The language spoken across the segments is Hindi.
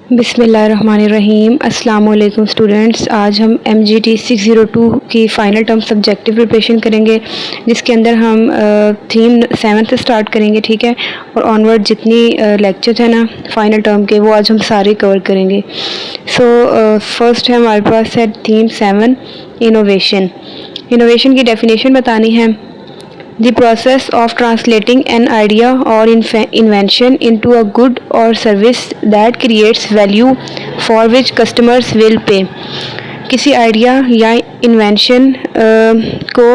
बिस्मिल्लाहिर्रहमानिर्रहीम। अस्सलाम वालेकुम स्टूडेंट्स। आज हम MGT 602 की फ़ाइनल टर्म सब्जेक्टिव प्रिपरेशन करेंगे, जिसके अंदर हम थीम 7 से स्टार्ट करेंगे, ठीक है। और ऑनवर्ड जितनी लेक्चर्स हैं ना फ़ाइनल टर्म के, वो आज हम सारे कवर करेंगे। फर्स्ट है हमारे पास है थीम 7 इनोवेशन। इनोवेशन की डेफिनेशन बतानी है। The process of translating an idea or invention into a good or service that creates value for which customers will pay. किसी आइडिया या इन्वेंशन को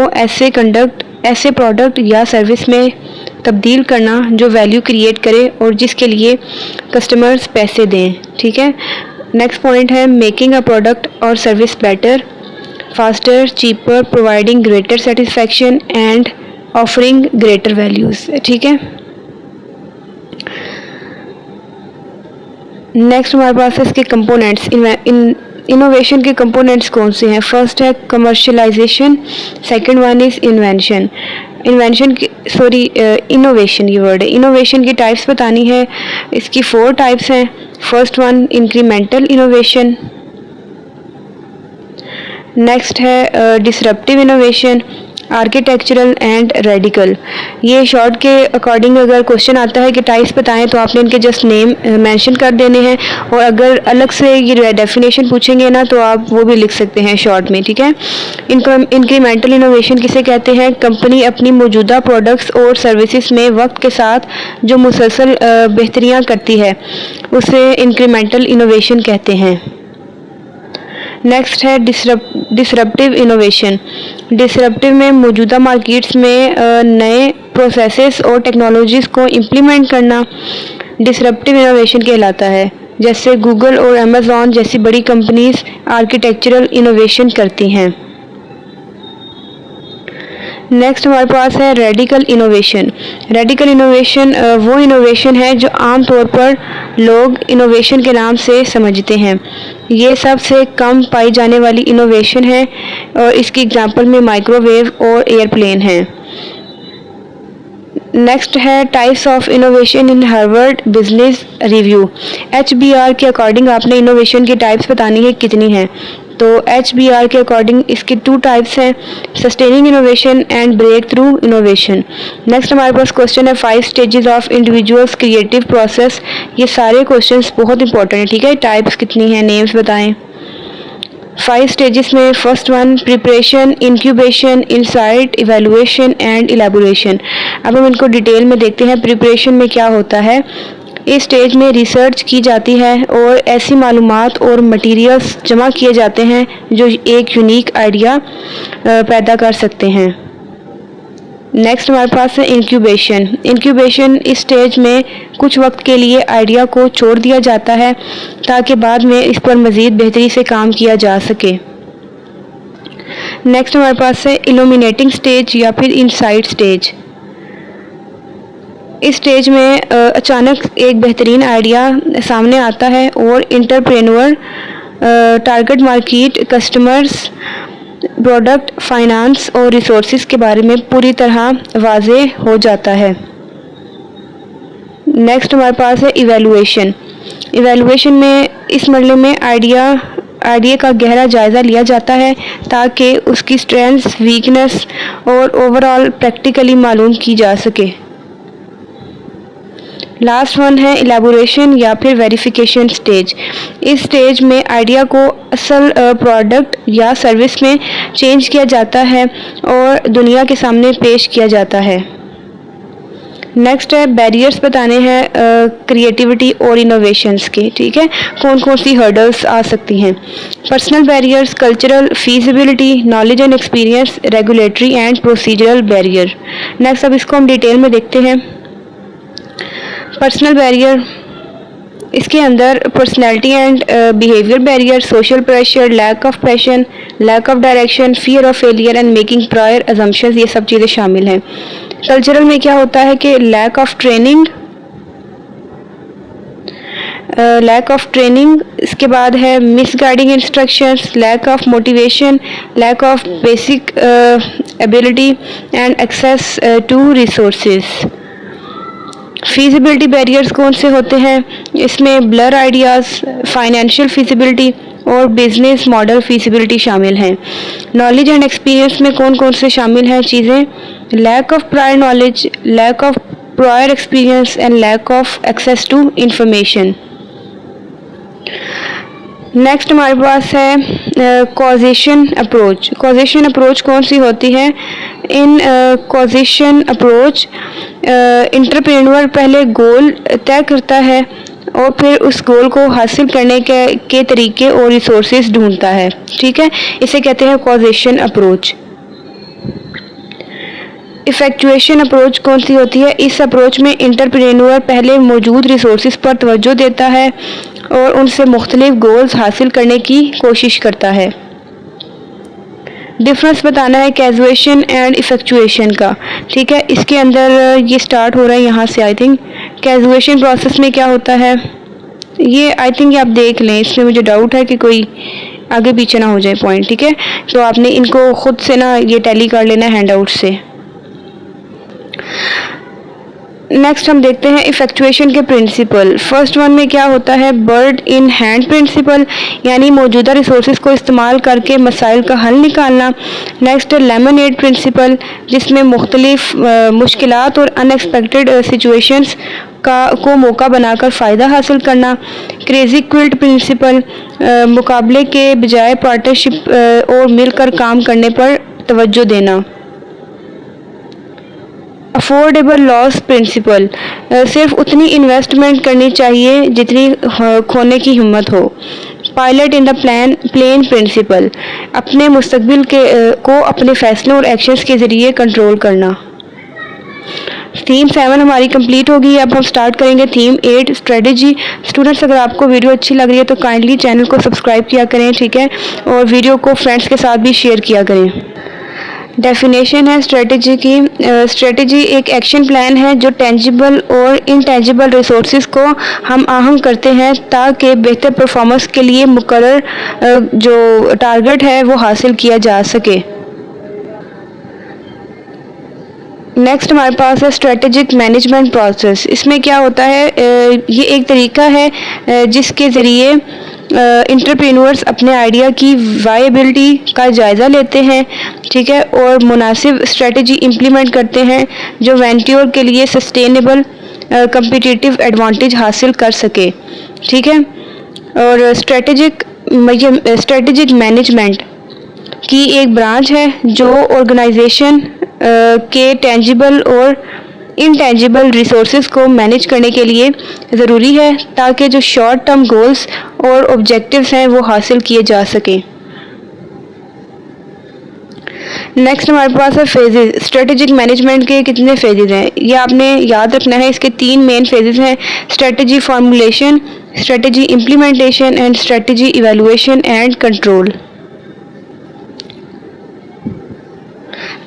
ऐसे प्रोडक्ट या सर्विस में तब्दील करना जो वैल्यू क्रिएट करे और जिसके लिए कस्टमर्स पैसे दें, ठीक है। नेक्स्ट पॉइंट है मेकिंग अ प्रोडक्ट और service better, faster, cheaper, providing greater satisfaction and offering greater values, ठीक है। नेक्स्ट हमारे पास है इसके कंपोनेंट्स। इनोवेशन के कंपोनेंट्स कौन से हैं? फर्स्ट है commercialisation, second one is invention. Innovation ये वर्ड है। इनोवेशन की टाइप्स बतानी है। इसकी 4 टाइप्स हैं। First one incremental innovation, next है disruptive innovation, architectural and radical. ये शॉर्ट के अकॉर्डिंग अगर क्वेश्चन आता है कि टाइप्स बताएं तो आपने इनके जस्ट नेम मेंशन कर देने हैं, और अगर अलग से ये डेफिनेशन पूछेंगे ना तो आप वो भी लिख सकते हैं शॉर्ट में, ठीक है। इंक्रीमेंटल इनोवेशन किसे कहते हैं? कंपनी अपनी मौजूदा प्रोडक्ट्स और सर्विसेज में वक्त के साथ जो मुसलसल बेहतरियाँ करती है उसे इंक्रीमेंटल इनोवेशन कहते हैं। नेक्स्ट है डिसरप्टिव इनोवेशन। डिसरप्टिव में मौजूदा मार्केट्स में नए प्रोसेसेस और टेक्नोलॉजीज़ को इम्प्लीमेंट करना डिसरप्टिव इनोवेशन कहलाता है। जैसे गूगल और अमेज़ॉन जैसी बड़ी कंपनीज आर्किटेक्चरल इनोवेशन करती हैं। नेक्स्ट हमारे पास है रेडिकल इनोवेशन। रेडिकल इनोवेशन वो इनोवेशन है जो आमतौर पर लोग इनोवेशन के नाम से समझते हैं। ये सबसे कम पाई जाने वाली इनोवेशन है और इसकी एग्जांपल में माइक्रोवेव और एयरप्लेन हैं। नेक्स्ट है types of innovation in Harvard business review. HBR के अकॉर्डिंग आपने इनोवेशन की टाइप्स बतानी है कितनी हैं। तो HBR के अकॉर्डिंग इसके 2 टाइप्स हैं, sustaining innovation and breakthrough innovation. Next हमारे पास क्वेश्चन है 5 stages of individuals creative process. ये सारे क्वेश्चंस बहुत इंपॉर्टेंट है, ठीक है। टाइप्स कितनी हैं, नेम्स बताएं। 5 स्टेजेस में first one preparation, incubation, insight, evaluation and elaboration. अब हम इनको डिटेल में देखते हैं। प्रिपरेशन में क्या होता है? इस स्टेज में रिसर्च की जाती है और ऐसी मालूमात और मटेरियल्स जमा किए जाते हैं जो एक यूनिक आइडिया पैदा कर सकते हैं। नेक्स्ट हमारे पास है इंक्यूबेशन। इंक्यूबेशन इस स्टेज में कुछ वक्त के लिए आइडिया को छोड़ दिया जाता है ताकि बाद में इस पर मज़ीद बेहतरी से काम किया जा सके। नेक्स्ट हमारे पास है इल्यूमिनेटिंग स्टेज या फिर इनसाइट स्टेज। इस स्टेज में अचानक एक बेहतरीन आइडिया सामने आता है और entrepreneur target market, customers, product, finance और रिसोर्सेज के बारे में पूरी तरह वाज़ेह हो जाता है। नेक्स्ट हमारे पास है इवैल्यूएशन। इवैल्यूएशन में इस मरहले में आइडिया का गहरा जायज़ा लिया जाता है ताकि उसकी स्ट्रेंथ्स, वीकनेस और ओवरऑल प्रैक्टिकली मालूम की जा सके। लास्ट वन है इलैबोरेशन या फिर वेरिफिकेशन स्टेज। इस स्टेज में आइडिया को असल प्रोडक्ट या सर्विस में चेंज किया जाता है और दुनिया के सामने पेश किया जाता है। नेक्स्ट है बैरियर्स बताने हैं क्रिएटिविटी और इनोवेशंस के, ठीक है। कौन कौन सी हर्डल्स आ सकती हैं? Personal barriers, cultural, feasibility, knowledge and experience, regulatory and procedural barrier. Next अब इसको हम डिटेल में देखते हैं। पर्सनल बैरियर, इसके अंदर personality and behaviour barrier, social pressure, lack of passion, lack of direction, fear of failure and making prior assumptions, ये सब चीज़ें शामिल हैं। कल्चरल में क्या होता है कि लैक ऑफ ट्रेनिंग, इसके बाद है misguiding instructions, lack of motivation, lack of basic ability and access to resources. Feasibility barriers कौन से होते हैं? इसमें ब्लर आइडियाज़, फाइनेंशियल फीजिबिलिटी और बिजनेस मॉडल फीजिबिलिटी शामिल हैं। नॉलेज एंड एक्सपीरियंस में कौन कौन से शामिल हैं चीज़ें? Lack of prior knowledge, lack of prior experience and lack of access to information. Next हमारे पास है कॉजेशन अप्रोच। कॉजेशन अप्रोच कौन सी होती है? इन कॉजेशन अप्रोच एंटरप्रेन्योर पहले गोल तय करता है और फिर उस गोल को हासिल करने के तरीके और रिसोर्सेज ढूंढता है। ठीक है, इसे कहते हैं कॉजेशन अप्रोच। इफेक्चुएशन अप्रोच कौन सी होती है? इस अप्रोच में एंटरप्रेन्योर पहले मौजूद रिसोर्सेज पर तवज्जो देता है और उनसे मुख्तलिफ गोल्स हासिल करने की कोशिश करता है। डिफरेंस बताना है कैजुएशन एंड इफेक्चुएशन का। ठीक है, इसके अंदर ये स्टार्ट हो रहा है यहाँ से। आई थिंक कैजुएशन प्रोसेस में क्या होता है ये आई थिंक आप देख लें, इसमें मुझे डाउट है कि कोई आगे पीछे ना हो जाए पॉइंट। ठीक है, तो आपने इनको खुद से ना ये टैली कर लेना हैंड आउट से। नेक्स्ट हम देखते हैं इफेक्चुएशन के प्रिंसिपल। फर्स्ट वन में क्या होता है? बर्ड इन हैंड प्रिंसिपल, यानी मौजूदा रिसोर्सेज को इस्तेमाल करके मसाइल का हल निकालना। नेक्स्ट लेमनेड प्रिंसिपल, जिसमें मुख्तलिफ मुश्किलात और अनएक्सपेक्टेड सिचुएशंस को मौका बनाकर फ़ायदा हासिल करना। क्रेजी क्विल्ट प्रिंसिपल, मुकाबले के बजाय पार्टनरशिप और मिलकर काम करने पर तवज्जो देना। अफोर्डेबल लॉस प्रिंसिपल, सिर्फ उतनी इन्वेस्टमेंट करनी चाहिए जितनी खोने की हिम्मत हो। Pilot in the plane principle, अपने मुस्तकबिल को अपने फैसलों और एक्शंस के ज़रिए कंट्रोल करना। थीम 7 हमारी कंप्लीट होगी। अब हम स्टार्ट करेंगे थीम 8 स्ट्रेटजी। स्टूडेंट्स, अगर आपको वीडियो अच्छी लग रही है तो काइंडली चैनल को सब्सक्राइब किया करें। ठीक है, और वीडियो को फ्रेंड्स के साथ भी शेयर किया करें। डेफिनेशन है स्ट्रेटजी की। स्ट्रेटजी एक एक्शन प्लान है जो टेंजिबल और इनटेंजिबल रिसोर्सेज को हम आहंग करते हैं ताकि बेहतर परफॉर्मेंस के लिए मुकर्रर जो टारगेट है वो हासिल किया जा सके। नेक्स्ट हमारे पास है स्ट्रेटेजिक मैनेजमेंट प्रोसेस। इसमें क्या होता है? ये एक तरीका है जिसके ज़रिए एंटरप्रेन्योर्स अपने आइडिया की वायबिलिटी का जायज़ा लेते हैं। ठीक है, और मुनासिब स्ट्रेटजी इम्प्लीमेंट करते हैं जो वेंट्योर के लिए सस्टेनेबल कम्पिटिटिव एडवांटेज हासिल कर सके। ठीक है, और स्ट्रेटेजिक मैनेजमेंट की एक ब्रांच है जो ऑर्गेनाइजेशन के टेंजिबल और इनटेंजिबल रिसोर्सेज को मैनेज करने के लिए ज़रूरी है ताकि जो शॉर्ट टर्म गोल्स और ऑब्जेक्टिव्स हैं वो हासिल किए जा सकें। नेक्स्ट हमारे पास है फेजेस। स्ट्रेटेजिक मैनेजमेंट के कितने फेजेस हैं ये आपने याद रखना है। इसके 3 मेन फेजेस हैं: strategy formulation, strategy implementation and strategy evaluation and control.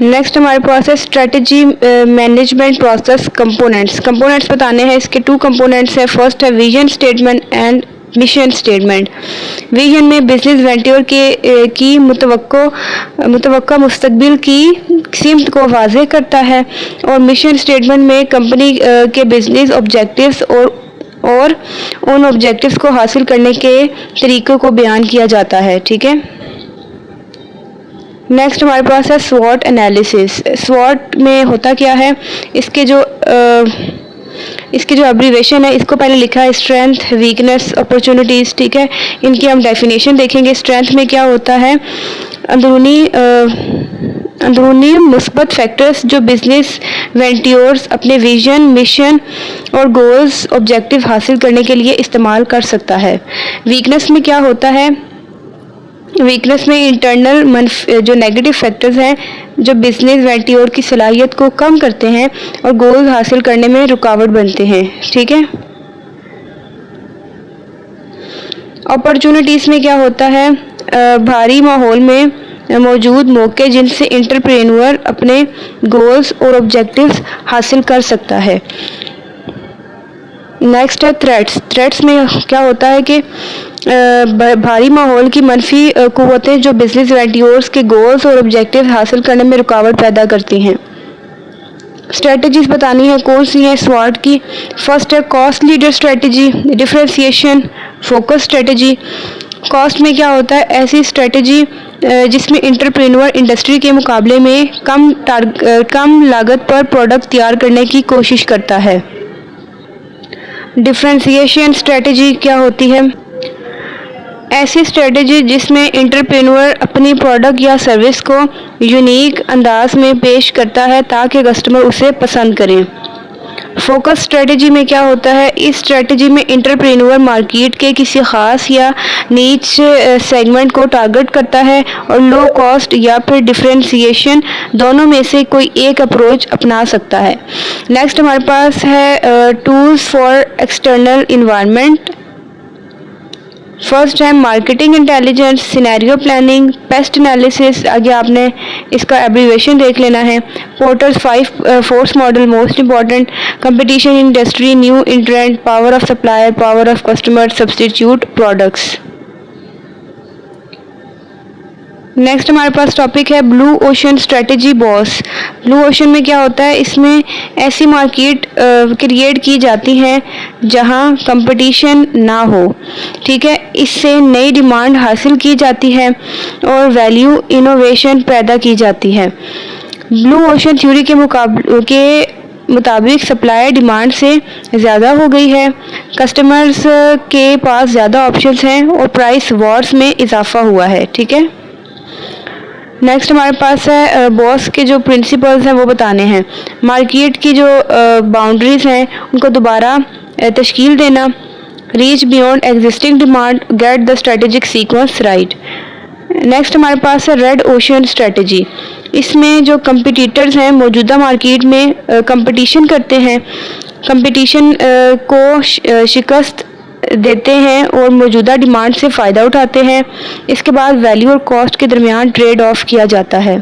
Next हमारे पास है strategy management process components. Components बताने हैं, इसके 2 कंपोनेंट्स हैं। फर्स्ट है vision statement and mission statement. Vision में बिजनेस वेंट्योर की मुतवक्का मुस्तकबिल की सिमत को वाज़ेह करता है और मिशन स्टेटमेंट में कंपनी के बिजनेस ऑब्जेक्टिव्स और उन ऑब्जेक्टिव्स को हासिल करने के तरीक़ों को बयान किया जाता है। ठीक है, नेक्स्ट हमारे पास है स्वॉट एनालिसिस। स्वॉट में होता क्या है? इसके जो एब्रीवेशन है इसको पहले लिखा है स्ट्रेंथ, वीकनेस, अपॉर्चुनिटीज़। ठीक है, इनकी हम डेफिनेशन देखेंगे। स्ट्रेंथ में क्या होता है? अंदरूनी मुस्बत फैक्टर्स जो बिजनेस वेंट्योर्स अपने विजन, मिशन और गोल्स ऑब्जेक्टिव हासिल करने के लिए इस्तेमाल कर सकता है। वीकनेस में क्या होता है? वीकनेस में इंटरनल जो नेगेटिव फैक्टर्स हैं जो बिजनेस वेंट्योर की सलाहियत को कम करते हैं और गोल्स हासिल करने में रुकावट बनते हैं। ठीक है, अपॉर्चुनिटीज़ में क्या होता है? भारी माहौल में मौजूद मौके जिनसे एंटरप्रेन्योर अपने गोल्स और ऑब्जेक्टिव्स हासिल कर सकता है। नेक्स्ट है थ्रेट्स। थ्रेट्स में क्या होता है कि भारी माहौल की मनफी कुव्वतें जो बिजनेस वेंट्योर्स के गोल्स और ऑब्जेक्टिव हासिल करने में रुकावट पैदा करती हैं। स्ट्रेटजीज बतानी है कौन सी है स्वॉट की। फर्स्ट है cost leader strategy, differentiation, focus strategy. Cost में क्या होता है, ऐसी स्ट्रेटजी जिसमें इंटरप्रेन्योर इंडस्ट्री के मुकाबले में कम लागत पर प्रोडक्ट तैयार करने की कोशिश करता है। डिफरेंशिएशन स्ट्रेटजी क्या होती है, ऐसी स्ट्रेटजी जिसमें इंटरप्रेन्योर अपनी प्रोडक्ट या सर्विस को यूनिक अंदाज में पेश करता है ताकि कस्टमर उसे पसंद करें। फोकस स्ट्रेटजी में क्या होता है, इस स्ट्रेटजी में इंटरप्रेन्योर मार्केट के किसी ख़ास या नीच सेगमेंट को टारगेट करता है और लो कॉस्ट या फिर डिफरेंशिएशन दोनों में से कोई एक अप्रोच अपना सकता है। नेक्स्ट हमारे पास है tools for external environment. First है marketing intelligence, scenario planning, PEST analysis, आगे आपने इसका एब्रीवेशन देख लेना है। Porter's 5 force model most important, competition industry, new entrant, power of supplier, power of customer, substitute products. Next हमारे पास टॉपिक है blue ocean strategy boss. Blue ocean में क्या होता है, इसमें ऐसी मार्केट क्रिएट की जाती है जहां कंपटीशन ना हो, ठीक है। इससे नई डिमांड हासिल की जाती है और वैल्यू इनोवेशन पैदा की जाती है। ब्लू ओशन थ्योरी के मुताबिक सप्लाई डिमांड से ज़्यादा हो गई है, कस्टमर्स के पास ज़्यादा ऑप्शंस हैं और प्राइस वॉर्स में इजाफा हुआ है, ठीक है। नेक्स्ट हमारे पास है बॉस के जो प्रिंसिपल्स हैं वो बताने हैं। मार्केट की जो बाउंड्रीज हैं उनको दोबारा तश्कील देना, reach beyond existing demand, get the strategic sequence right. Next हमारे पास है रेड ओशन स्ट्रेटजी। इसमें जो कंपटीटर्स हैं मौजूदा मार्केट में कंपटीशन करते हैं, कंपटीशन को शिकस्त देते हैं और मौजूदा डिमांड से फ़ायदा उठाते हैं। इसके बाद वैल्यू और कॉस्ट के दरमियान ट्रेड ऑफ किया जाता है।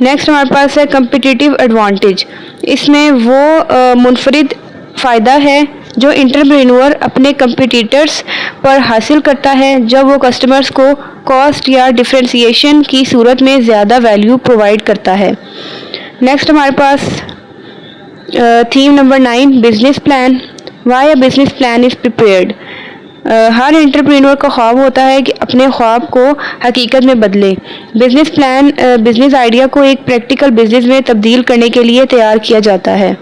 नेक्स्ट हमारे पास है कम्पिटिटिव एडवांटेज। इसमें वो मुनफरिद फ़ायदा है जो इंटरप्रेन्योर अपने कंपटीटर्स पर हासिल करता है जब वो कस्टमर्स को कॉस्ट या डिफरेंशिएशन की सूरत में ज़्यादा वैल्यू प्रोवाइड करता है। नेक्स्ट हमारे पास theme number 9 business plan. Why a business plan is prepared. हर एंटरप्रेन्योर का ख्वाब होता है कि अपने ख्वाब को हकीकत में बदले। बिजनेस प्लान बिजनेस आइडिया को एक प्रैक्टिकल बिजनेस में तब्दील करने के लिए तैयार किया जाता है।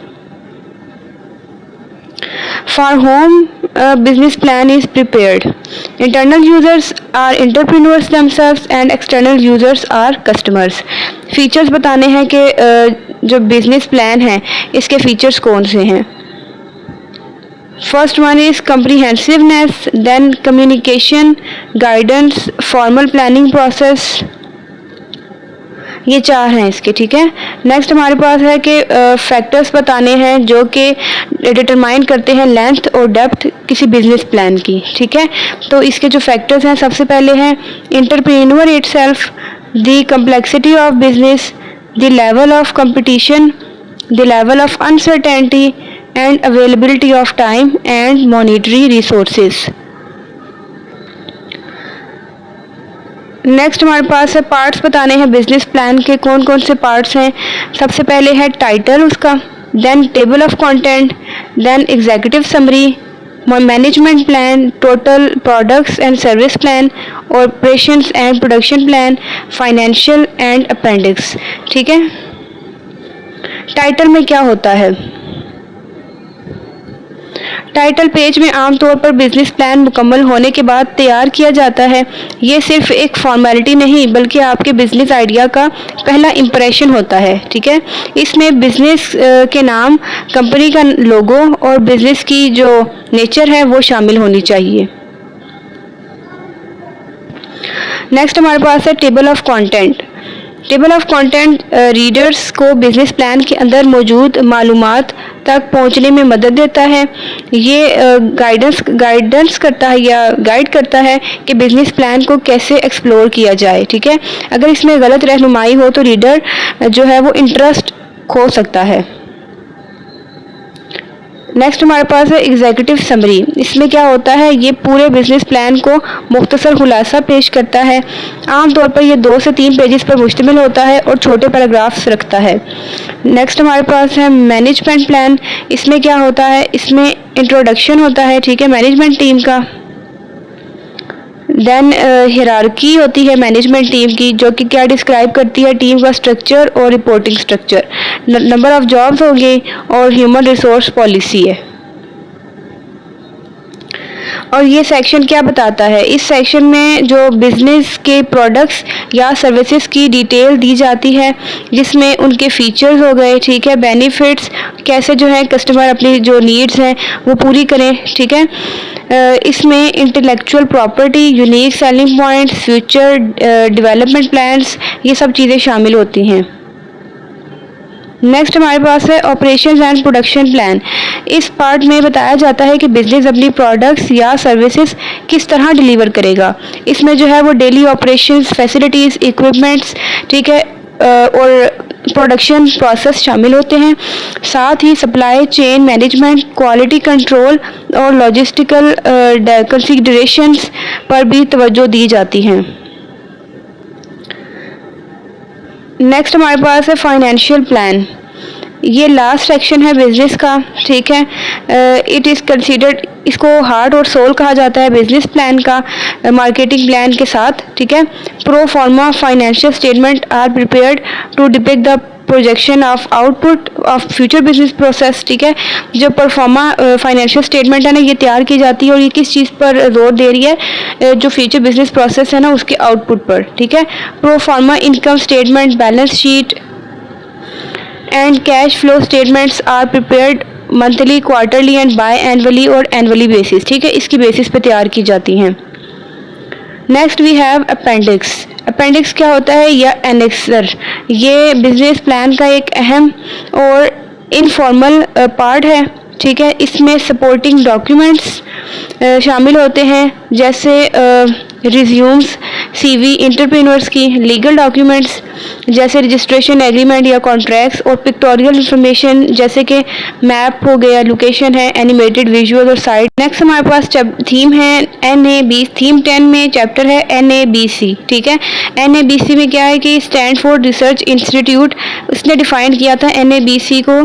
For home business plan is prepared. Internal users are entrepreneurs themselves and external users are customers. Features बताने हैं कि जो बिजनेस प्लान है इसके फीचर्स कौन से हैं। First one is comprehensiveness, then communication, guidance, formal planning process, ये 4 हैं इसके, ठीक है। नेक्स्ट हमारे पास है कि फैक्टर्स बताने हैं जो कि डिटरमाइन करते हैं लेंथ और डेप्थ किसी बिजनेस प्लान की, ठीक है। तो इसके जो फैक्टर्स हैं सबसे पहले हैं entrepreneur itself, the complexity of business, the level of competition, the level of uncertainty and availability of time and monetary resources. Next हमारे पास है पार्ट्स बताने हैं बिजनेस प्लान के कौन कौन से पार्ट्स हैं। सबसे पहले है टाइटल उसका, then table of content, then executive summary, management plan, total products and service plan, operations and production plan, financial and appendix, ठीक है। टाइटल में क्या होता है, टाइटल पेज में आमतौर पर बिजनेस प्लान मुकम्मल होने के बाद तैयार किया जाता है। ये सिर्फ एक फॉर्मेलिटी नहीं बल्कि आपके बिजनेस आइडिया का पहला इंप्रेशन होता है, ठीक है। इसमें बिजनेस के नाम, कंपनी का लोगो और बिजनेस की जो नेचर है वो शामिल होनी चाहिए। नेक्स्ट हमारे पास है table of content. Table of content readers को बिजनेस प्लान के अंदर मौजूद मालूमात तक पहुंचने में मदद देता है। ये गाइडेंस करता है या गाइड करता है कि बिजनेस प्लान को कैसे एक्सप्लोर किया जाए, ठीक है। अगर इसमें गलत रहनुमाई हो तो रीडर जो है वो इंटरेस्ट खो सकता है। नेक्स्ट हमारे पास है एग्जीक्यूटिव समरी। इसमें क्या होता है, ये पूरे बिजनेस प्लान को मुख्तसर खुलासा पेश करता है। आमतौर पर ये 2 से 3 पेजेस पर मुश्तमिल होता है और छोटे पैराग्राफ्स रखता है। नेक्स्ट हमारे पास है मैनेजमेंट प्लान। इसमें क्या होता है, इसमें इंट्रोडक्शन होता है, ठीक है, मैनेजमेंट टीम का। देन हिरार्की होती है मैनेजमेंट टीम की, जो कि क्या डिस्क्राइब करती है, टीम का स्ट्रक्चर और reporting structure. Number of jobs होंगे और ह्यूमन रिसोर्स पॉलिसी है। और ये सेक्शन क्या बताता है, इस सेक्शन में जो बिजनेस के प्रोडक्ट्स या सर्विसेज की डिटेल दी जाती है, जिसमें उनके फीचर्स हो गए, ठीक है, बेनिफिट्स, कैसे जो है कस्टमर अपनी जो नीड्स हैं वो पूरी करें, ठीक है। इसमें intellectual property, unique selling points, future development plans, ये सब चीज़ें शामिल होती हैं। नेक्स्ट हमारे पास है ऑपरेशंस एंड प्रोडक्शन प्लान। इस पार्ट में बताया जाता है कि बिजनेस अपनी प्रोडक्ट्स या सर्विसेज किस तरह डिलीवर करेगा। इसमें जो है वो डेली ऑपरेशंस, फैसिलिटीज़, इक्विपमेंट्स, ठीक है, और प्रोडक्शन प्रोसेस शामिल होते हैं। साथ ही supply chain management, quality control और लॉजिस्टिकल कंसीडरेशंस पर भी तवज्जो दी जाती हैं। नेक्स्ट हमारे पास है फाइनेंशियल प्लान। ये लास्ट सेक्शन है बिजनेस का, ठीक है। इट इज़ कंसीडर्ड, इसको हार्ट और सोल कहा जाता है बिजनेस प्लान का, मार्केटिंग प्लान के साथ, ठीक है। Pro forma financial statement are prepared to depict the projection of output of future business process, ठीक है। जो परफॉर्मा फाइनेंशियल स्टेटमेंट है ना, ये तैयार की जाती है और ये किस चीज़ पर जोर दे रही है, जो फ्यूचर बिजनेस प्रोसेस है ना उसके आउटपुट पर, ठीक है। Pro forma income statement, balance sheet and cash flow statements are prepared monthly, quarterly and biannually और एनुअली बेसिस, ठीक है, इसकी बेसिस पे तैयार की जाती हैं। Next we have appendix. Appendix क्या होता है, या एनेक्सर। ये बिजनेस प्लान का एक अहम और इनफॉर्मल पार्ट है, ठीक है। इसमें सपोर्टिंग डॉक्यूमेंट्स शामिल होते हैं, जैसे रिज्यूम्स, सीवी एंटरप्रेन्योर्स की, लीगल डॉक्यूमेंट्स जैसे रजिस्ट्रेशन एग्रीमेंट या कॉन्ट्रैक्ट्स, और पिक्टोरियल इंफॉर्मेशन जैसे कि मैप हो गया, लोकेशन है, एनिमेटेड विजुअल और साइट। नेक्स्ट हमारे पास थीम है NAB। थीम 10 में चैप्टर है NABC, ठीक है। NABC में क्या है कि स्टैनफोर्ड रिसर्च इंस्टीट्यूट, उसने डिफाइन किया था NABC को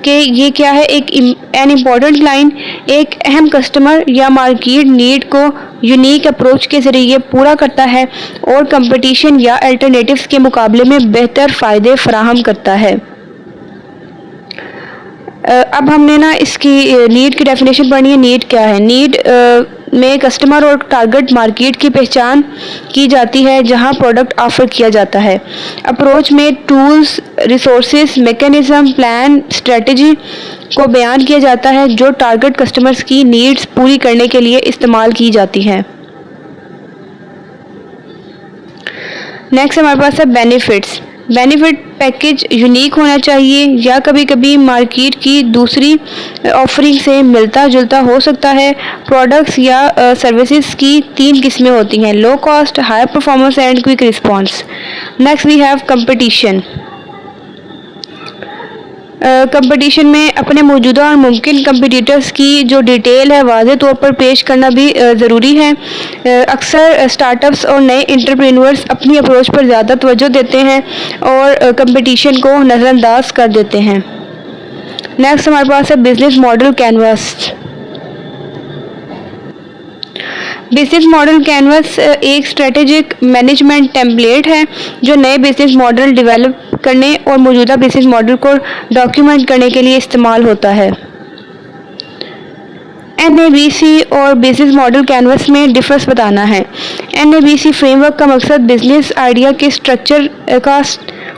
कि ये क्या है, एन इम्पॉर्टेंट लाइन एक अहम कस्टमर या मार्केट नीड को यूनिक अप्रोच के ज़रिए पूरा करता है और कंपटीशन या अल्टरनेटिव्स के मुकाबले में बेहतर फ़ायदे फराहम करता है। अब हमने ना इसकी नीड की डेफिनेशन पढ़नी है। नीड क्या है, नीड में कस्टमर और टारगेट मार्केट की पहचान की जाती है जहां प्रोडक्ट ऑफर किया जाता है। अप्रोच में tools, resources, mechanism, plan, strategy को बयान किया जाता है जो टारगेट कस्टमर्स की नीड्स पूरी करने के लिए इस्तेमाल की जाती हैं। नेक्स्ट हमारे पास है बेनिफिट्स। बेनिफिट पैकेज यूनिक होना चाहिए या कभी कभी मार्केट की दूसरी ऑफरिंग से मिलता जुलता हो सकता है। प्रोडक्ट्स या सर्विसेज की 3 किस्में होती हैं, low cost, high performance and quick response. Next we have competition. Competition में अपने मौजूदा और मुमकिन कंपटीटर्स की जो डिटेल है वाज़े तौर पर पेश करना भी ज़रूरी है। अक्सर स्टार्टअप्स और नए एंटरप्रेन्योर्स अपनी अप्रोच पर ज़्यादा तवज्जो देते हैं और कंपटीशन को नज़रअंदाज कर देते हैं। नेक्स्ट हमारे पास है business model canvas. Business model canvas एक स्ट्रेटेजिक मैनेजमेंट टेम्पलेट है जो नए बिजनेस मॉडल डेवलप करने और मौजूदा बिजनेस मॉडल को डॉक्यूमेंट करने के लिए इस्तेमाल होता है। NABC और बिजनेस मॉडल कैनवास में डिफरेंस बताना है। NABC फ्रेमवर्क का मकसद बिजनेस आइडिया के स्ट्रक्चर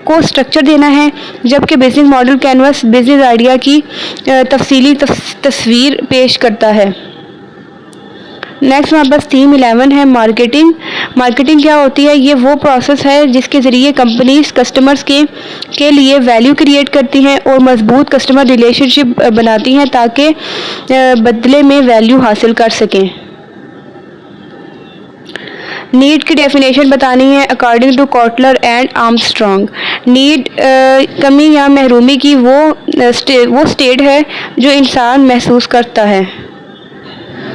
को स्ट्रक्चर देना है, जबकि business model canvas business idea की तफसीली तस्वीर पेश करता है। नेक्स्ट हमारे पास थीम 11 है मार्केटिंग। मार्केटिंग क्या होती है, ये वो प्रोसेस है जिसके ज़रिए कंपनीज कस्टमर्स के लिए वैल्यू क्रिएट करती हैं और मजबूत कस्टमर रिलेशनशिप बनाती हैं ताकि बदले में वैल्यू हासिल कर सकें। नीड की डेफिनेशन बतानी है according to Kotler and Armstrong. Need कमी या महरूमी की वो स्टेट है जो इंसान महसूस करता है।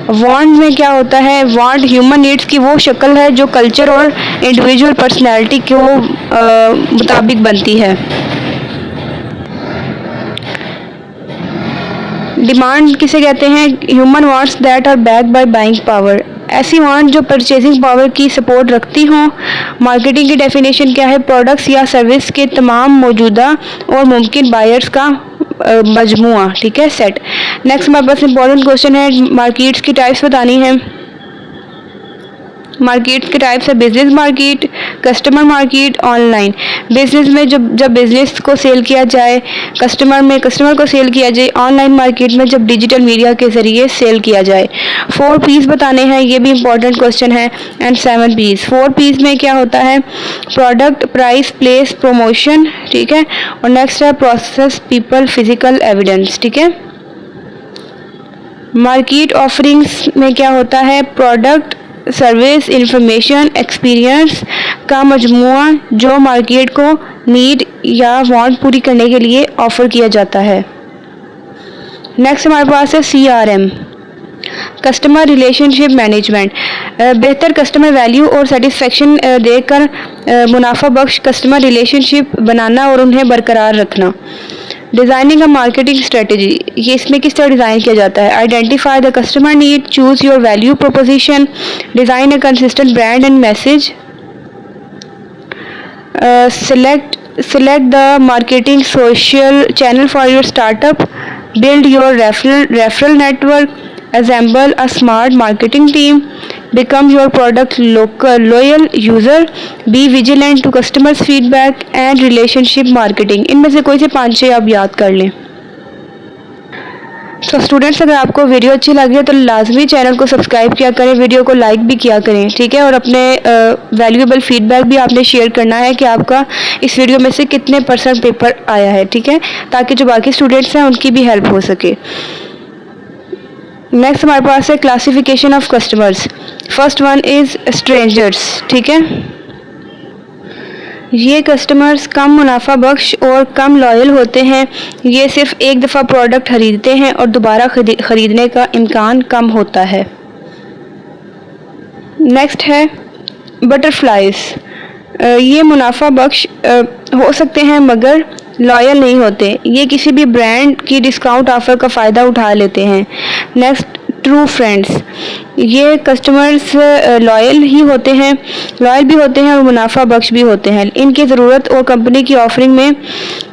वांट में क्या होता है, वांट ह्यूमन नीड्स की वो शक्ल है जो कल्चर और इंडिविजुअल पर्सनैलिटी के मुताबिक बनती है। डिमांड किसे कहते हैं, human wants that are backed by buying power, ऐसी वांट जो परचेजिंग पावर की सपोर्ट रखती हों। मार्केटिंग की डेफिनेशन क्या है, प्रोडक्ट्स या सर्विस के तमाम मौजूदा और मुमकिन बायर्स का मजमुआ, ठीक है, सेट। नेक्स्ट हमारे पास इंपॉर्टेंट क्वेश्चन है, मार्केट्स की टाइप्स बतानी है। मार्केट के टाइप्स है business market, customer market, online. Business में जब बिजनेस को सेल किया जाए, कस्टमर को सेल किया जाए। ऑनलाइन मार्केट में जब डिजिटल मीडिया के ज़रिए सेल किया जाए। 4 P's बताने हैं, ये भी इंपॉर्टेंट क्वेश्चन है। And 7 P's। 4 P's में क्या होता है, प्रोडक्ट, प्राइस, प्लेस, प्रमोशन, ठीक है। और नेक्स्ट है प्रोसेस, पीपल, फिजिकल एविडेंस, ठीक है। मार्केट ऑफरिंग्स में क्या होता है, प्रोडक्ट, सर्विस, इंफॉर्मेशन, एक्सपीरियंस का मजमुआ जो मार्केट को नीड या वांट पूरी करने के लिए ऑफर किया जाता है। नेक्स्ट हमारे पास है CRM, कस्टमर रिलेशनशिप मैनेजमेंट। बेहतर कस्टमर वैल्यू और सेटिस्फेक्शन देकर मुनाफा बख्श कस्टमर रिलेशनशिप बनाना और उन्हें बरकरार रखना। डिज़ाइनिंग अ मार्केटिंग स्ट्रेटजी, ये इसमें किस तरह डिज़ाइन किया जाता है, identify the customer need, choose your value proposition, design a consistent brand and message, select the marketing social channel for your startup, build your referral network, assemble a smart marketing team, become your product loyal user, be vigilant to customers feedback and relationship marketing। इनमें से कोई से 5-6 आप याद कर लें। तो स्टूडेंट्स, अगर आपको वीडियो अच्छी लगी है तो लाजमी चैनल को सब्सक्राइब किया करें, वीडियो को लाइक भी किया करें, ठीक है। और अपने वैल्यूएबल फीडबैक भी आपने शेयर करना है कि आपका इस वीडियो में से कितने % पेपर आया है, ठीक है, ताकि जो बाकी स्टूडेंट्स हैं उनकी भी हेल्प हो सके। नेक्स्ट हमारे पास है classification of customers. First one is strangers, ठीक है। ये कस्टमर्स कम मुनाफा बख्श और कम लॉयल होते हैं। ये सिर्फ एक दफ़ा प्रोडक्ट खरीदते हैं और दोबारा खरीदने का इम्कान कम होता है। नेक्स्ट है बटरफ्लाइज। ये मुनाफा बख्श हो सकते हैं मगर लॉयल नहीं होते। ये किसी भी ब्रांड की डिस्काउंट ऑफ़र का फ़ायदा उठा लेते हैं। नेक्स्ट ट्रू फ्रेंड्स, ये कस्टमर्स लॉयल भी होते हैं और मुनाफा बख्श भी होते हैं। इनकी ज़रूरत और कंपनी की ऑफरिंग में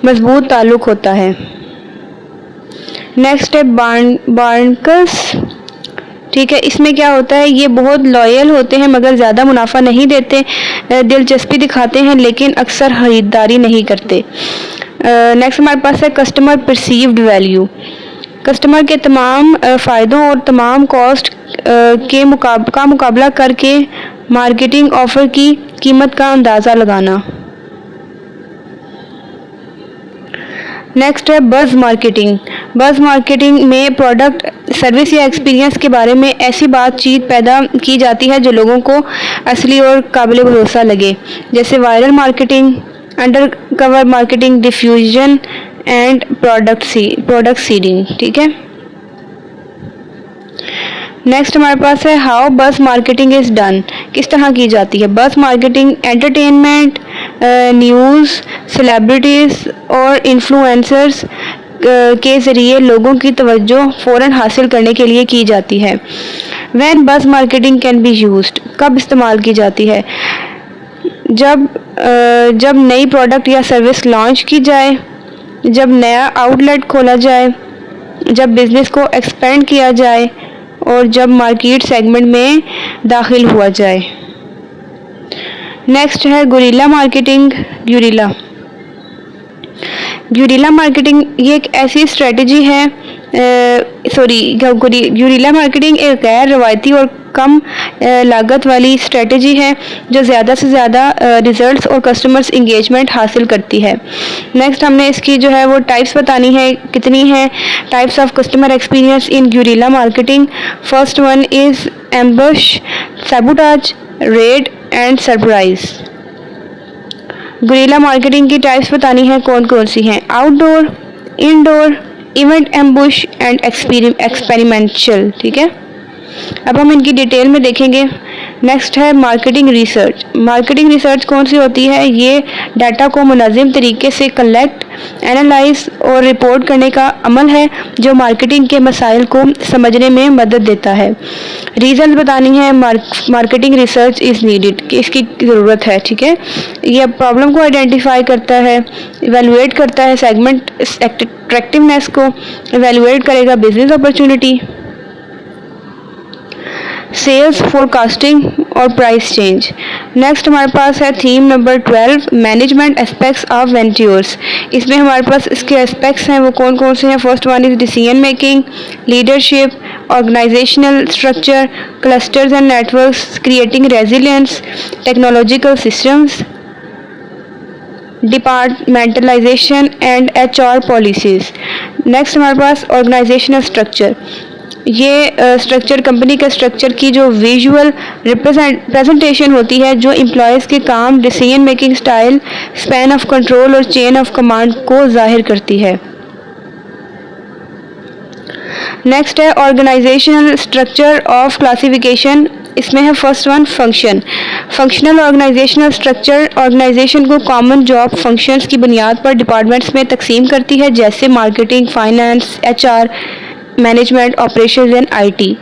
मजबूत ताल्लुक़ होता है। नेक्स्ट है बार्नकर्स, ठीक है। इसमें क्या होता है, ये बहुत लॉयल होते हैं मगर ज़्यादा मुनाफा नहीं देते, दिलचस्पी दिखाते हैं लेकिन अक्सर ख़रीदारी नहीं करते। नेक्स्ट हमारे पास है कस्टमर परसीव्ड वैल्यू। कस्टमर के तमाम फ़ायदों और तमाम कॉस्ट का मुकाबला करके मार्केटिंग ऑफ़र की कीमत का अंदाज़ा लगाना। नेक्स्ट है बज़ मार्केटिंग। बज़ मार्केटिंग में प्रोडक्ट, सर्विस या एक्सपीरियंस के बारे में ऐसी बातचीत पैदा की जाती है जो लोगों को असली और काबिल भरोसा लगे, जैसे viral marketing, under cover marketing, diffusion and product seeding, ठीक है। नेक्स्ट हमारे पास है हाउ बस मार्केटिंग इज़ डन, किस तरह की जाती है। बस मार्केटिंग एंटरटेनमेंट, न्यूज़, सेलिब्रिटीज़ और इन्फ्लुएंसर्स के ज़रिए लोगों की तवज्जो फ़ौरन हासिल करने के लिए की जाती है। व्हेन बस मार्केटिंग कैन बी यूज्ड, कब इस्तेमाल की जाती है, जब नई प्रोडक्ट या सर्विस लॉन्च की जाए, जब नया आउटलेट खोला जाए, जब बिज़नेस को एक्सपेंड किया जाए और जब मार्केट सेगमेंट में दाखिल हुआ जाए। नेक्स्ट है गुरिल्ला मार्केटिंग। गुरिल्ला मार्केटिंग ये एक ऐसी स्ट्रेटजी है, गुरिल्ला मार्केटिंग एक गैर रवायती और कम लागत वाली स्ट्रेटजी है जो ज़्यादा से ज़्यादा रिजल्ट्स और कस्टमर्स इंगेजमेंट हासिल करती है। नेक्स्ट हमने इसकी जो है वो टाइप्स बतानी है, कितनी है types of customer experience in guerrilla marketing. First one is ambush, sabotage, red and surprise. Guerrilla marketing की टाइप्स बतानी है कौन कौन सी हैं, outdoor, indoor, event ambush and experimental. ठीक है, अब हम इनकी डिटेल में देखेंगे। नेक्स्ट है मार्केटिंग रिसर्च। मार्केटिंग रिसर्च कौन सी होती है, ये डाटा को मुनज़्ज़म तरीके से कलेक्ट, एनालाइज और रिपोर्ट करने का अमल है जो मार्केटिंग के मसाइल को समझने में मदद देता है। रीज़न बतानी है मार्केटिंग रिसर्च इज़ नीडेड, कि इसकी ज़रूरत है। ठीक है, ये प्रॉब्लम को आइडेंटिफाई करता है, इवेलुएट करता है सेगमेंट अट्रैक्टिवनेस को, इवेलुएट करेगा बिजनेस अपॉर्चुनिटी, सेल्स फोरकास्टिंग और प्राइस चेंज। नेक्स्ट हमारे पास है theme number 12, management aspects of ventures. इसमें हमारे पास इसके एस्पेक्ट्स हैं वो कौन कौन से हैं। First one is decision making, leadership, organisational structure, clusters and networks, creating resilience, technological systems, departmentalisation and HR policies. Next हमारे पास ऑर्गेनाइजेशनल स्ट्रक्चर। ये स्ट्रक्चर कंपनी के स्ट्रक्चर की जो विजुअल प्रेजेंटेशन होती है जो एम्प्लॉयज़ के काम, decision making style, span of control और चेन ऑफ कमांड को जाहिर करती है। नेक्स्ट है ऑर्गेनाइजेशनल स्ट्रक्चर ऑफ क्लासिफिकेशन। इसमें है first one function. Functional organisational structure organisation को कॉमन जॉब फंक्शंस की बुनियाद पर डिपार्टमेंट्स में तकसीम करती है, जैसे marketing, finance, HR, management, operations and IT।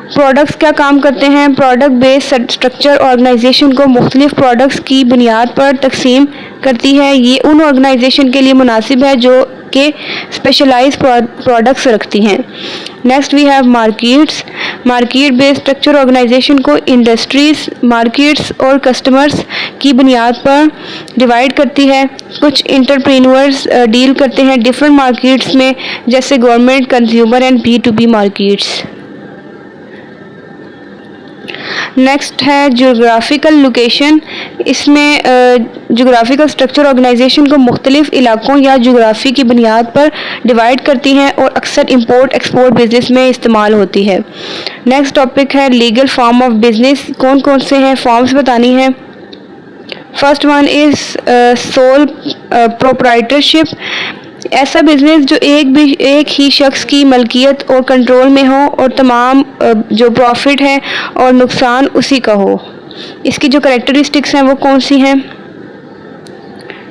Products क्या काम करते हैं। प्रोडक्ट बेस्ड स्ट्रक्चर ऑर्गेनाइजेशन को मुख्तलिफ प्रोडक्ट्स की बुनियाद पर तकसीम करती है। ये उन ऑर्गेनाइजेशन के लिए मुनासिब है जो के स्पेशलाइज्ड प्रोडक्ट्स रखती हैं। Next we have markets. Market based structure organisation को इंडस्ट्रीज, मार्केट्स और कस्टमर्स की बुनियाद पर डिवाइड करती है। कुछ इंटरप्रेन्योर्स डील करते हैं डिफरेंट मार्केट्स में, जैसे government, consumer and B2B markets. Next है जोग्राफिकल लोकेशन। इसमें जोग्राफिकल स्ट्रक्चर ऑर्गेनाइजेशन को मुख्तलिफ इलाकों या जोग्राफी की बुनियाद पर डिवाइड करती हैं और अक्सर इंपोर्ट एक्सपोर्ट बिजनेस में इस्तेमाल होती है। नेक्स्ट टॉपिक है लीगल फॉर्म ऑफ बिजनेस। कौन कौन से हैं, फॉर्म्स बतानी है। First one is sole proprietorship. ऐसा बिजनेस जो एक ही शख्स की मलकियत और कंट्रोल में हो और तमाम जो प्रॉफिट है और नुकसान उसी का हो। इसकी जो कैरेक्टरिस्टिक्स हैं वो कौन सी हैं।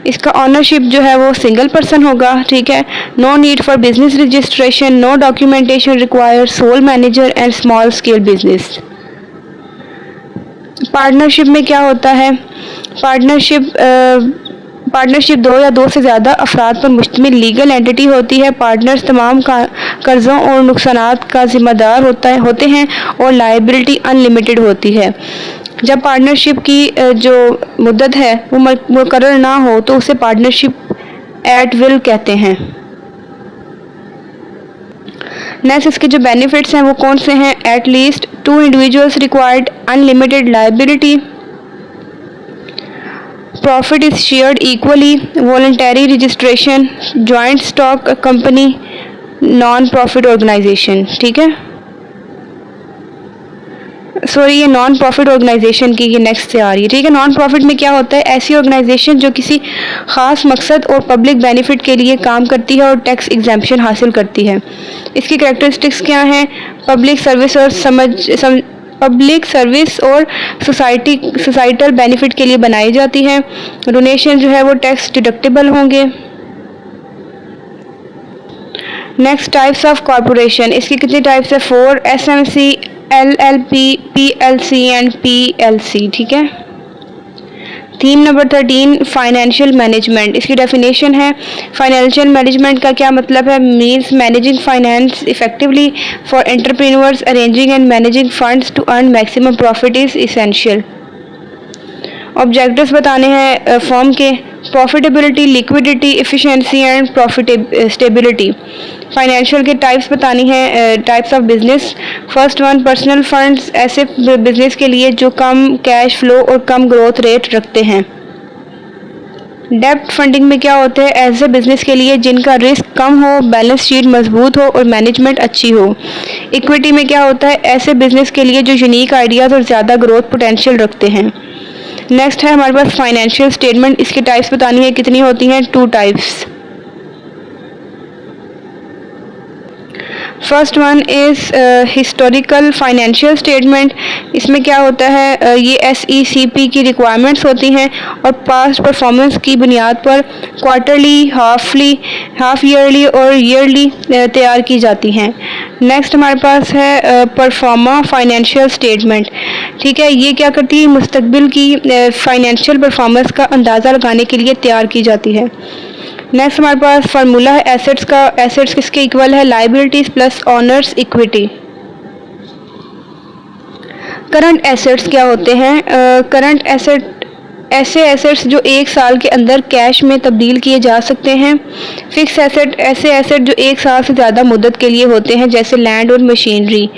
इसका ऑनरशिप जो है वो सिंगल पर्सन होगा। ठीक है, no need for business registration, no documentation required, sole manager and small scale business. Partnership में क्या होता है। पार्टनरशिप दो या दो से ज़्यादा अफराद पर मुश्तमिल लीगल एंटिटी होती है। पार्टनर्स तमाम कर्ज़ों और नुकसानात का ज़िम्मेदार होते हैं और लायबिलिटी अनलिमिटेड होती है। जब पार्टनरशिप की जो मुद्दत है वो मुकर्रर ना हो तो उसे पार्टनरशिप एट विल कहते हैं। नेक्स्ट इसके जो बेनिफिट्स हैं वो कौन से हैं। At least 2 individuals required, unlimited liability, profit is shared equally, voluntary registration, joint stock company, non profit organisation. ठीक है, सॉरी ये नॉन प्रॉफिट ऑर्गेनाइजेशन की ये नेक्स्ट से आ रही है। ठीक है, नॉन प्रॉफिट में क्या होता है। ऐसी ऑर्गेनाइजेशन जो किसी ख़ास मकसद और पब्लिक बेनिफिट के लिए काम करती है और टैक्स एग्जेम्पशन हासिल करती है। इसकी कैरेक्टरिस्टिक्स क्या हैं। पब्लिक सर्विस और सोसाइटल बेनिफिट के लिए बनाई जाती है। डोनेशन जो है वो टैक्स डिडक्टेबल होंगे। Next types of corporation. इसकी कितनी टाइप्स है। 4 SMC, LLP, PLC and PLC। ठीक है। Theme number 13 financial management. इसकी डेफिनेशन है फाइनेंशियल मैनेजमेंट का क्या मतलब है। Means managing finance effectively for entrepreneurs, arranging and managing funds to earn maximum profit is essential. Objectives बताने हैं फर्म के। Profitability, liquidity, efficiency and stability. Financial के टाइप्स बतानी है। Types of business. First one personal funds, ऐसे बिजनेस के लिए जो कम कैश फ्लो और कम ग्रोथ रेट रखते हैं। डेब्ट फंडिंग में क्या होते हैं, ऐसे बिजनेस के लिए जिनका रिस्क कम हो, बैलेंस शीट मजबूत हो और मैनेजमेंट अच्छी हो। इक्विटी में क्या होता है, ऐसे बिजनेस के लिए जो यूनिक आइडियाज़ और ज़्यादा ग्रोथ पोटेंशियल रखते हैं। नेक्स्ट है हमारे पास फाइनेंशियल स्टेटमेंट। इसकी टाइप्स बतानी है, कितनी होती हैं, 2 types. First one is historical financial statement. इसमें क्या होता है, ये SECP की रिक्वायरमेंट्स होती हैं और पास्ट परफॉर्मेंस की बुनियाद पर क्वार्टरली, हाफ ईयरली और ईयरली तैयार की जाती हैं। नेक्स्ट हमारे पास है परफॉर्मा फाइनेंशियल स्टेटमेंट। ठीक है, ये क्या करती है, मुस्तकबिल की फाइनेंशियल परफॉर्मेंस का अंदाज़ा लगाने के लिए तैयार की जाती है। नेक्स्ट हमारे पास फार्मूला है एसेट्स का। एसेट्स किसके इक्वल है, liabilities plus honours equity. Current assets क्या होते हैं, करंट एसेट ऐसे एसेट्स जो 1 साल के अंदर कैश में तब्दील किए जा सकते हैं। फिक्स एसेट ऐसे एसेट जो 1 साल से ज़्यादा मुद्दत के लिए होते हैं, जैसे लैंड और मशीनरी।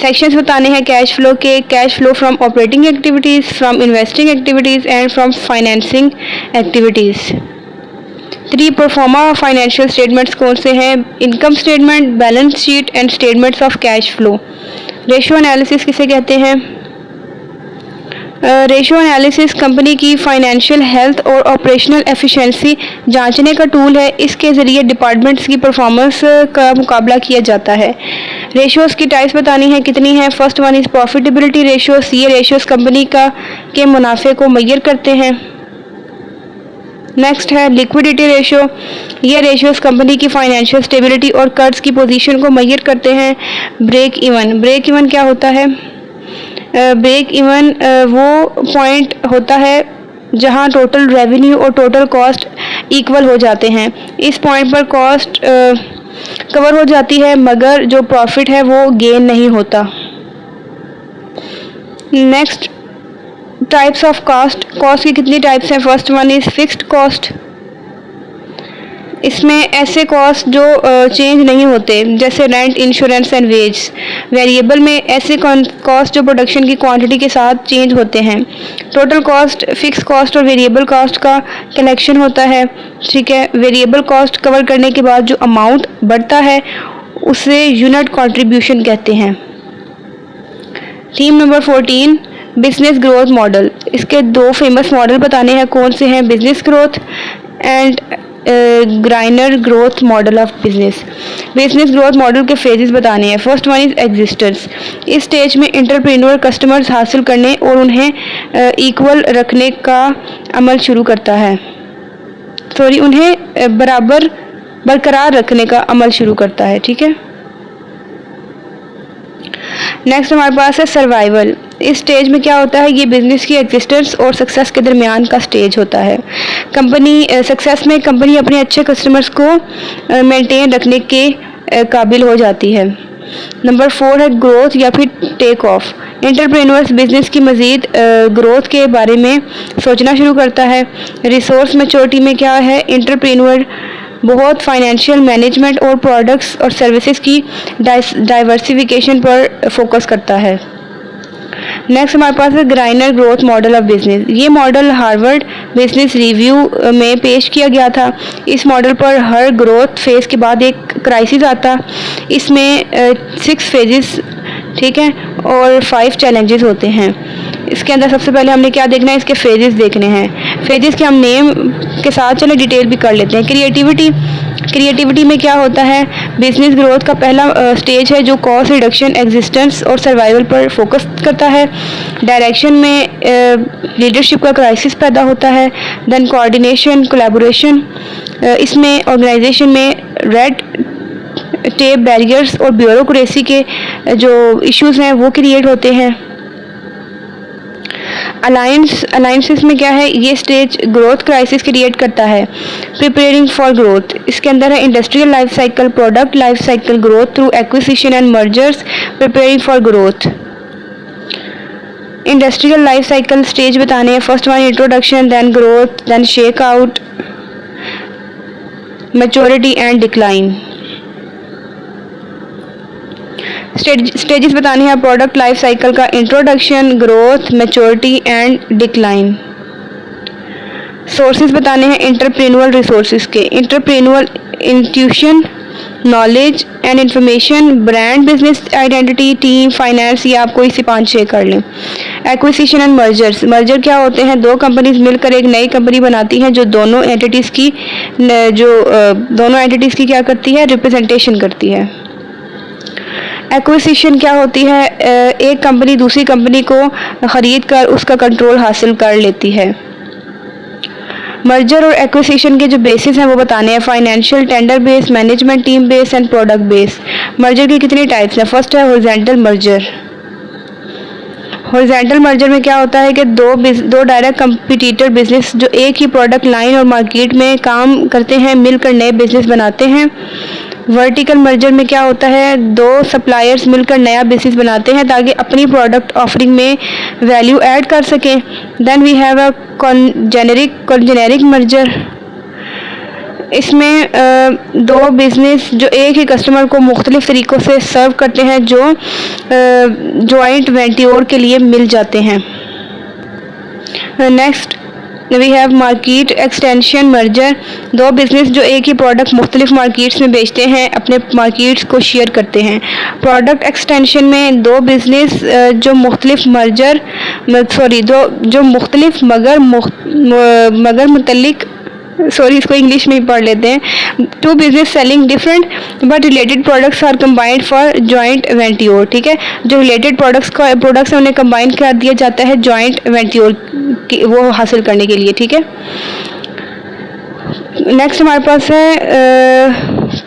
सेक्शंस बताने हैं कैश फ्लो के, cash flow from operating activities, from investing activities and from financing activities. 3 pro forma financial statements कौन से हैं, income statement, balance sheet and statements of cash flow. Ratio analysis किसे कहते हैं, रेशियो एनालिसिस कंपनी की फाइनेंशियल हेल्थ और ऑपरेशनल एफिशिएंसी जांचने का टूल है। इसके ज़रिए डिपार्टमेंट्स की परफॉर्मेंस का मुकाबला किया जाता है। रेशियोज़ की टाइप्स बतानी है, कितनी है। First one is profitability ratios. ये रेशियोज़ कंपनी के मुनाफे को मेजर करते हैं। नेक्स्ट है लिक्विडिटी रेशियो। ये रेशियोज़ कंपनी की फाइनेंशियल स्टेबिलिटी और कर्ज की पोजीशन को मेजर करते हैं। ब्रेक इवन क्या होता है, ब्रेक इवन वो पॉइंट होता है जहां टोटल रेवेन्यू और टोटल कॉस्ट इक्वल हो जाते हैं। इस पॉइंट पर कॉस्ट कवर हो जाती है मगर जो प्रॉफिट है वो गेन नहीं होता। नेक्स्ट टाइप्स ऑफ कॉस्ट की कितनी टाइप्स हैं। First one is fixed cost. इसमें ऐसे कॉस्ट जो चेंज नहीं होते, जैसे rent, insurance and wage. Variable में ऐसे कॉस्ट जो प्रोडक्शन की क्वांटिटी के साथ चेंज होते हैं। टोटल कॉस्ट फिक्स कॉस्ट और वेरिएबल कॉस्ट का कलेक्शन होता है। ठीक है, वेरिएबल कॉस्ट कवर करने के बाद जो अमाउंट बढ़ता है उसे यूनिट कंट्रीब्यूशन कहते हैं। Theme number 14 business growth model. इसके 2 फेमस मॉडल बताने हैं, कौन से हैं, business growth and Greiner growth model of business growth model के फेजेस बताने हैं। First one is existence. इस स्टेज में एंटरप्रेन्योर कस्टमर्स हासिल करने और उन्हें इक्वल रखने का अमल शुरू करता है, उन्हें बरकरार रखने का अमल शुरू करता है। ठीक है, नेक्स्ट हमारे पास है सर्वाइवल। इस स्टेज में क्या होता है, ये बिजनेस की एग्जिस्टेंस और सक्सेस के दरमियान का स्टेज होता है। सक्सेस में कंपनी अपने अच्छे कस्टमर्स को मेंटेन रखने के काबिल हो जाती है। नंबर 4 है ग्रोथ या फिर टेक ऑफ। एंटरप्रेन्योर्स बिजनेस की मज़ीद ग्रोथ के बारे में सोचना शुरू करता है। रिसोर्स मैच्योरिटी में क्या है, एंटरप्रेन्योर बहुत फाइनेंशियल मैनेजमेंट और प्रोडक्ट्स और सर्विसेज की डाइवर्सिफिकेशन पर फोकस करता है। नेक्स्ट हमारे पास है Greiner growth model of business. ये मॉडल हार्वर्ड बिजनेस रिव्यू में पेश किया गया था। इस मॉडल पर हर ग्रोथ फेज़ के बाद एक क्राइसिस आता। इसमें 6 फेजेस, ठीक है, और 5 चैलेंजेस होते हैं। इसके अंदर सबसे पहले हमने क्या देखना है, इसके फेजेस देखने हैं। फेजेस के हम नेम के साथ चलो डिटेल भी कर लेते हैं। क्रिएटिविटी में क्या होता है, बिजनेस ग्रोथ का पहला स्टेज है जो कॉस्ट रिडक्शन, एग्जिस्टेंस और सर्वाइवल पर फोकस करता है। डायरेक्शन में लीडरशिप का क्राइसिस पैदा होता है। देन कोऑर्डिनेशन, कोलैबोरेशन, इसमें ऑर्गेनाइजेशन में रेड टेप बैरियर्स और ब्यूरोक्रेसी के जो इश्यूज हैं वो क्रिएट होते हैं। अलायंसेस में क्या है, ये स्टेज ग्रोथ क्राइसिस क्रिएट करता है। प्रिपेयरिंग फॉर ग्रोथ, इसके अंदर है industrial life cycle, product life cycle growth through acquisition and mergers, preparing for growth. Industrial life cycle stage बताने हैं। First one introduction, then growth, then shake out, maturity and decline. Stages बताने हैं प्रोडक्ट लाइफ साइकिल का, introduction, growth, maturity and decline. Sources बताने हैं इंटरप्रेन्योरल रिसोर्सेज के, entrepreneurial intuition, knowledge and information, brand, business identity, team, finance, ये आप कोई से 5-6 कर लें। एक्विजिशन एंड मर्जर्स, मर्जर क्या होते हैं? दो कंपनीज मिलकर एक नई कंपनी बनाती हैं जो दोनों एंटिटीज़ की क्या करती है? रिप्रेजेंटेशन करती है। एक्विजिशन क्या होती है? एक कंपनी दूसरी कंपनी को ख़रीद कर उसका कंट्रोल हासिल कर लेती है। मर्जर और एक्विजिशन के जो बेसिस हैं वो बताने हैं, financial, tender base, management team base and product base. Merger की कितनी टाइप्स हैं? फर्स्ट है हॉरिजॉन्टल मर्जर। हॉरिजॉन्टल मर्जर में क्या होता है कि दो डायरेक्ट कंपटीटर बिजनेस जो एक ही प्रोडक्ट लाइन और मार्केट में काम करते हैं मिलकर नए बिजनेस बनाते हैं। वर्टिकल मर्जर में क्या होता है? दो सप्लायर्स मिलकर नया बिजनेस बनाते हैं ताकि अपनी प्रोडक्ट ऑफरिंग में वैल्यू ऐड कर सकें। Then we have a generic merger. इसमें दो बिजनेस जो एक ही कस्टमर को मुख्तलिफ तरीक़ों से सर्व करते हैं जो जॉइंट वेंट्योर के लिए मिल जाते हैं। Next we have market extension merger. दो बिजनेस जो एक ही प्रोडक्ट मुख्तलिफ मार्केट्स में बेचते हैं अपने मार्केट्स को शेयर करते हैं। प्रोडक्ट एक्सटेंशन में दो बिजनेस जो मुख्तलिफ इसको इंग्लिश में ही पढ़ लेते हैं। Two business selling different but related products are combined for joint venture. ठीक है, जो रिलेटेड प्रोडक्ट्स हैं उन्हें कंबाइन कर दिया जाता है जॉइंट वेंट्योर वो हासिल करने के लिए। ठीक है, नेक्स्ट हमारे पास है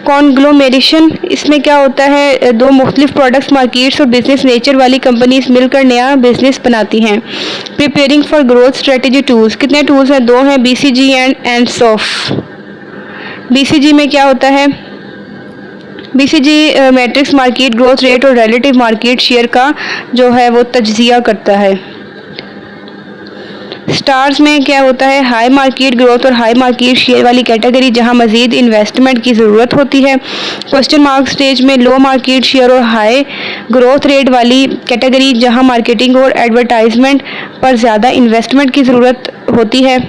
कॉन्ग्लोमेरेशन। इसमें क्या होता है? दो मुख्तलिफ प्रोडक्ट्स, मार्केट्स और बिजनेस नेचर वाली कंपनीज मिलकर नया बिजनेस बनाती हैं। Preparing for growth strategy tools, कितने टूल्स हैं? 2 हैं, BCG एंड एंडसॉफ। BCG में क्या होता है? BCG matrix market growth rate और रिलेटिव मार्केट शेयर का जो है वो तज्जिया करता है। स्टार्स में क्या होता है? हाई मार्केट ग्रोथ और हाई मार्केट शेयर वाली कैटेगरी जहां मज़ीद इन्वेस्टमेंट की ज़रूरत होती है। क्वेश्चन मार्क स्टेज में लो मार्केट शेयर और हाई ग्रोथ रेट वाली कैटेगरी जहां मार्केटिंग और एडवर्टाइजमेंट पर ज़्यादा इन्वेस्टमेंट की ज़रूरत होती है।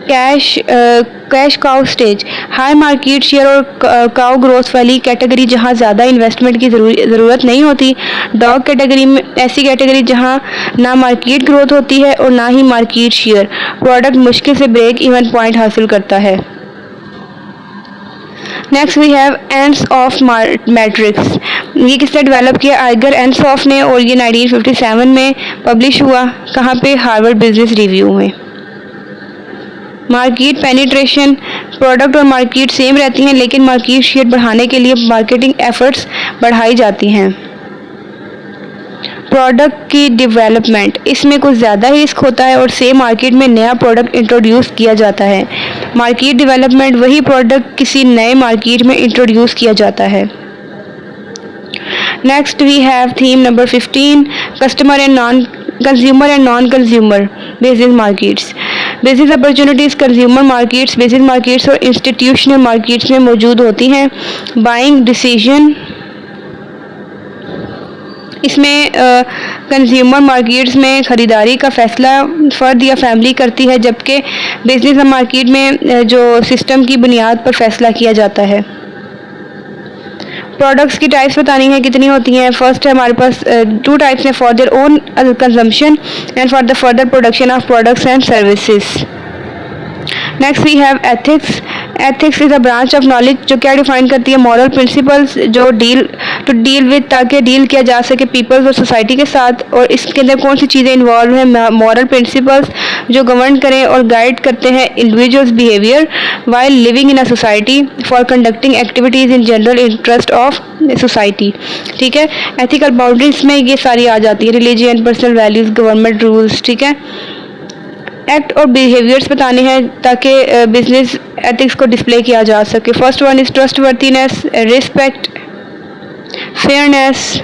Cash cow stage, high market share और काउ ग्रोथ वाली कैटेगरी जहां ज़्यादा इन्वेस्टमेंट की ज़रूरत नहीं होती। डॉग कैटेगरी में ऐसी कैटेगरी जहां ना मार्केट ग्रोथ होती है और ना ही मार्केट शेयर। प्रोडक्ट मुश्किल से ब्रेक इवन पॉइंट हासिल करता है। Next we have Ansoff matrix. ये किसने डेवलप किया? आइगर एंडसॉफ ने, और ये 1957 में पब्लिश हुआ। कहाँ पे? हार्वर्ड बिजनेस रिव्यू में। मार्केट पेनिट्रेशन, प्रोडक्ट और मार्केट सेम रहती हैं लेकिन मार्केट शेयर बढ़ाने के लिए मार्केटिंग एफर्ट्स बढ़ाई जाती हैं। प्रोडक्ट की डेवलपमेंट, इसमें कुछ ज़्यादा ही रिस्क होता है और सेम मार्केट में नया प्रोडक्ट इंट्रोड्यूस किया जाता है। मार्केट डेवलपमेंट, वही प्रोडक्ट किसी नए मार्केट में इंट्रोड्यूस किया जाता है। Next we have theme number 15, consumer and non consumer business markets. Business opportunities consumer markets, business markets और इंस्टीट्यूशनल मार्केट्स में मौजूद होती हैं। बाइंग डिसीजन, इसमें कंज्यूमर मार्केट्स में ख़रीदारी का फ़ैसला फ़र्द या फैमिली करती है, जबकि बिजनेस मार्केट में जो सिस्टम की बुनियाद पर फ़ैसला किया जाता है। प्रोडक्ट्स की टाइप्स बतानी है, कितनी होती हैं? फर्स्ट है हमारे पास 2 टाइप्स हैं, for their own consumption and for the further production of products and services. Next we have ethics. Ethics is a branch of knowledge जो क्या डिफाइन करती है? मॉरल प्रिंसिपल्स जो डील विद, ताकि डील किया जा सके पीपल्स और सोसाइटी के साथ। और इसके अंदर कौन सी चीज़ें इन्वॉल्व हैं? मॉरल प्रिंसिपल्स जो गवर्न करें और गाइड करते हैं individuals behaviour while living in a society for conducting activities in general interest of society. ठीक है, एथिकल बाउंड्रीज में ये सारी आ जाती है, religion, personal values, government rules. ठीक है, एक्ट और बिहेवियर्स बताने हैं ताकि बिजनेस एथिक्स को डिस्प्ले किया जा सके। First one is trustworthiness, respect, fairness,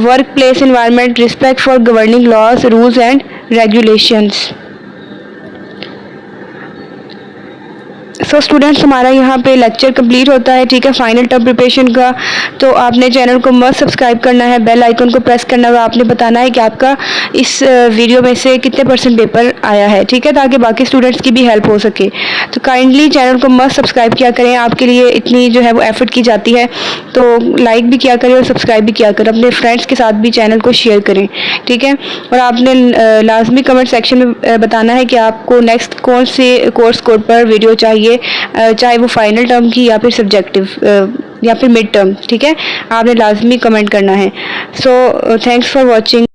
workplace environment, respect for governing laws, rules and regulations. So students, हमारा यहाँ पे लेक्चर कंप्लीट होता है, ठीक है, फाइनल टर्म प्रिपरेशन का। तो आपने चैनल को मस्ट सब्सक्राइब करना है, बेल आइकन को प्रेस करना है, आपने बताना है कि आपका इस वीडियो में से कितने % पेपर आया है, ठीक है, ताकि बाकी स्टूडेंट्स की भी हेल्प हो सके। तो काइंडली चैनल को मस्ट सब्सक्राइब किया करें, आपके लिए इतनी जो है वो एफर्ट की जाती है। तो लाइक भी किया करें और सब्सक्राइब भी किया करें, अपने फ्रेंड्स के साथ भी चैनल को शेयर करें, ठीक है। और आपने लाजमी कमेंट सेक्शन में बताना है कि आपको नेक्स्ट कौन से कोर्स कोड पर वीडियो चाहिए, चाहे वो फाइनल टर्म की या फिर सब्जेक्टिव या फिर मिड टर्म, ठीक है, आपने लाजमी कमेंट करना है। So thanks for watching.